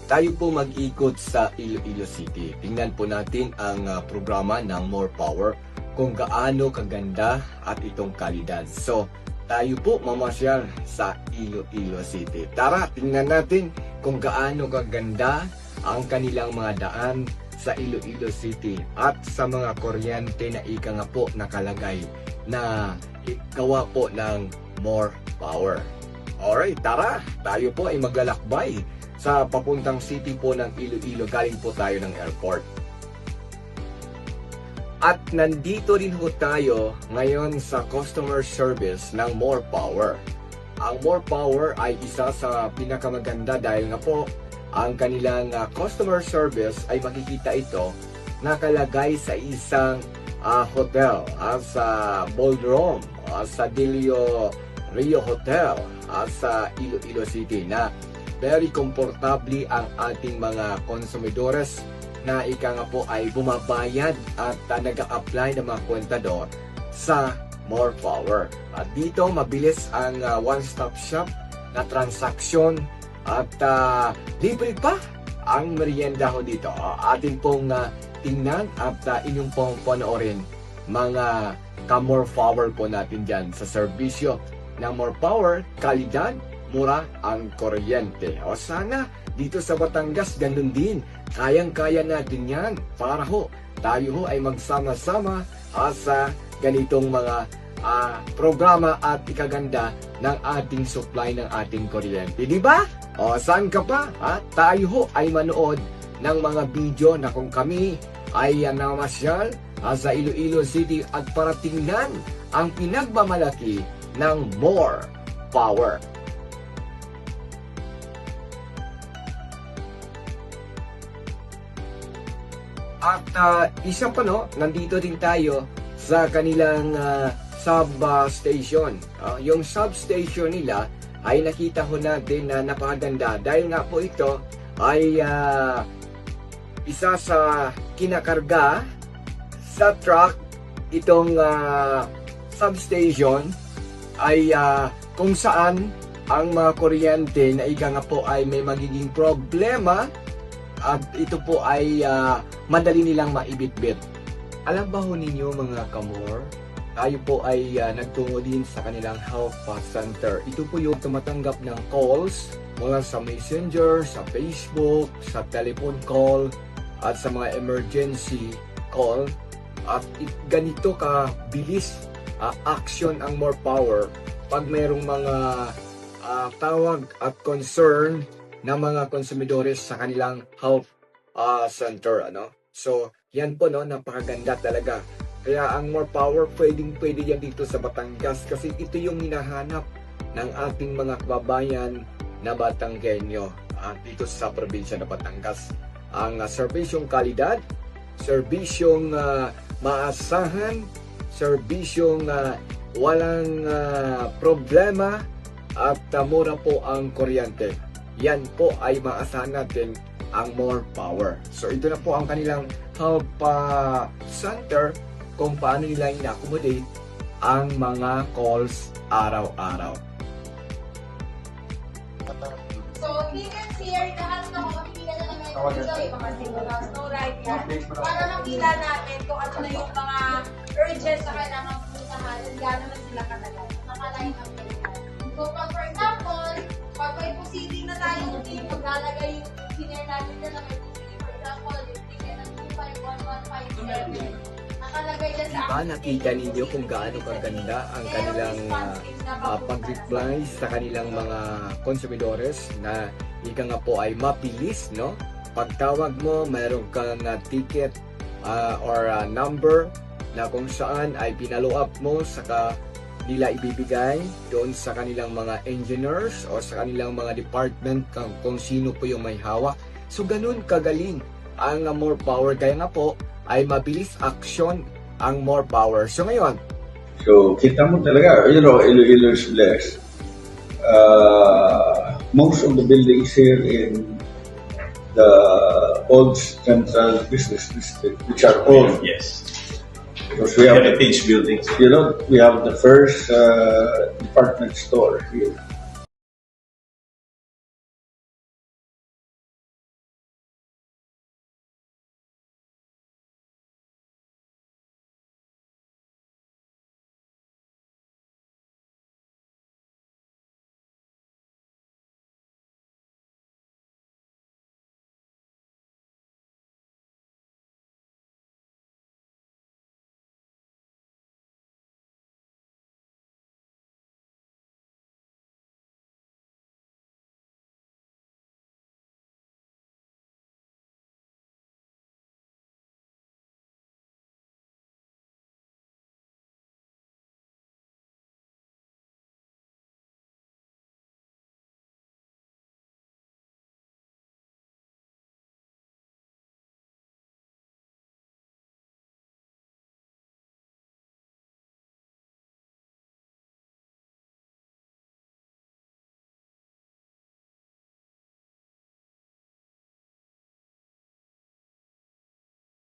tayo po mag-ikot sa Iloilo City. Tingnan po natin ang programa ng More Power, kung gaano kaganda at itong kalidad. So, tayo po mamasyal sa Iloilo City. Tara, tingnan natin kung gaano kaganda ang kanilang mga daan sa Iloilo City at sa mga kuryente na ika nga po nakalagay na gawa po ng More Power. Alright, tara, tayo po ay maglalakbay sa papuntang city po ng Iloilo. Galing po tayo ng airport. At nandito rin po tayo ngayon sa customer service ng More Power. Ang More Power ay isa sa pinakamaganda dahil nga po ang kanilang customer service ay makikita ito nakalagay sa isang hotel, sa Ballroom, sa Delio Rio Hotel sa Iloilo City, na very komportable ang ating mga konsumidores na ika nga po ay bumabayad at nag-a-apply ng mga kwentador sa More Power. At dito mabilis ang one-stop shop na transaksyon at libre pa ang merienda ho dito. Atin pong tingnan at inyong pong panoorin mga ka-More Power po natin dyan sa serbisyo ng More Power, kalidad, mura ang kuryente. O sana dito sa Batangas ganun din. Kayang-kaya natin yan para ho tayo ho ay magsama-sama sa ganitong mga programa at ikaganda ng ating supply ng ating kuryente. Di ba? O saan ka pa? Tayo ho ay manood ng mga video na kung kami ay namasyal sa Iloilo City at para tingnan ang pinagmamalaki ng More Power. At isa pa nandito din tayo sa kanilang substation. Yung substation nila ay nakita ho natin na napakaganda dahil nga po ito ay isa sa kinakarga sa truck. Itong substation ay kung saan ang mga kuryente na ika nga po ay may magiging problema at ito po ay madali nilang maibitbit. Alam ba ho ninyo mga kamor, tayo po ay nagtungo din sa kanilang health center. Ito po yung tumatanggap ng calls mula sa messenger, sa Facebook, sa telephone call at sa mga emergency call. At ganito kabilis action ang More Power pag mayroong mga tawag at concern ng mga konsumidores sa kanilang health center. So, yan po napakaganda talaga. Kaya ang More Power pwede yan dito sa Batangas kasi ito yung hinahanap ng ating mga kababayan na Batanggenyo dito sa probinsya ng Batangas. Ang serbisyong kalidad, serbisyong maasahan, serbisyong walang problema at mura po ang kuryente. Yan po ay maasahan natin ang More Power. So ito na po ang kanilang health center kung paano nila ina-accommodate ang mga calls araw-araw. So we can share lahat ng mga pipila na naman dito, yung mga single house, no right yan. Para makita natin kung ano na yung mga urgent na kailangan puntahan at gano'n naman sila katagal. Nakaline up yan. So for example, pag may proceeding na tayong team, maglalagay yung engineer natin na may proceeding. For example, yung ticket ng 251,157. Nakalagay dyan sa Diba nakita ninyo kung gaano kaganda ang kanilang pag-reply sa kanilang mga konsumidores na ika nga po ay mabilis, Pagtawag mo, mayroon kang ticket or number na kung saan ay pinalo up mo saka nila ibibigay doon sa kanilang mga engineers o sa kanilang mga department kung sino po yung may hawak. So ganun kagaling ang More Power. Kaya nga po ay mabilis action ang More Power. So ngayon, kita mo talaga, Iloilo is blessed. Most of the buildings here in the old central business district, which are old. Yes. Because we have Heritage buildings. we have the first department store here.